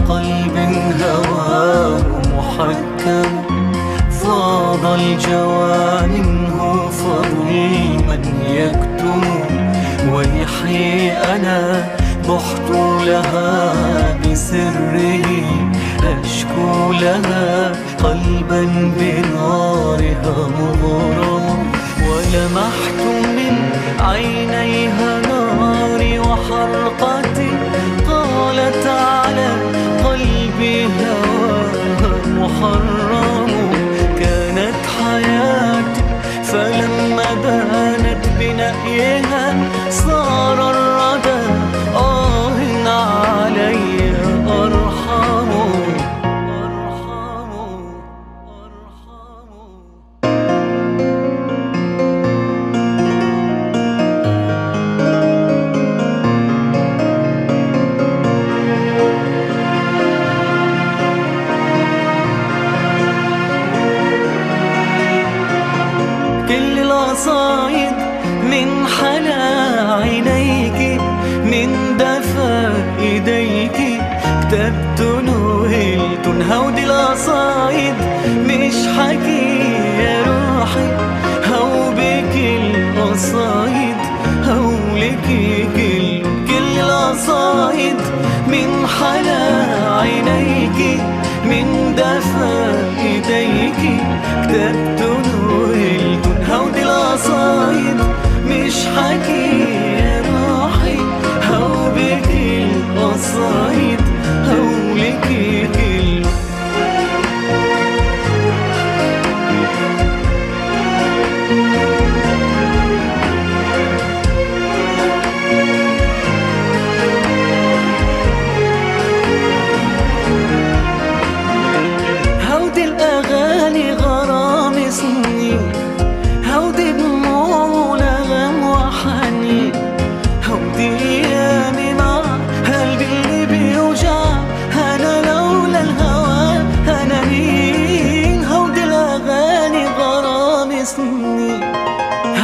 قلب هواه محكم، فاض الجوى منه فظلما يكتم. ويحي أنا بحت لها بسره، أشكو لها قلبا بنارها مغرم. ولمحت من عينيها ناري وحرقتي، قالت على قلبي هواها محرم. كانت حياتي فلما بانت بنأيها صار الردى علي أرحم. كل القصايد من حلا عينيك، من دفا ايديك كتبت نهلت. هودي القصايد مش حكي يا روحي، هو بك القصايد هولك كل القصايد من حلا عينيك، من دفا ايديك كتبت نهلت. هودي القصايد مش حكي يا روحي، هو بك القصايد هولك كل. هودي الأغاني غرام سنين، هودي دموع ونغم وحنين، هودي أيامي مع قلبي اللي بيوجع. أنا لولا الهوى أنا مين؟ هودي الأغاني غرام سنين،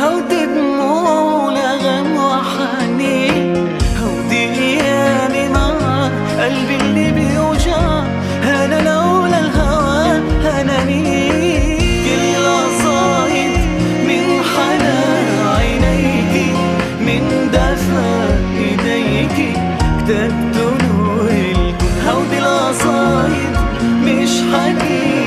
هودي دموع ونغم وحنين، هودي أيامي مع قلبي اللي بيوجع. أنا لولا الهوى أنا مين؟ كل القصايد من حنان عينيك، من دفا ايديك كتبت نهلت. هودي القصايد مش حكي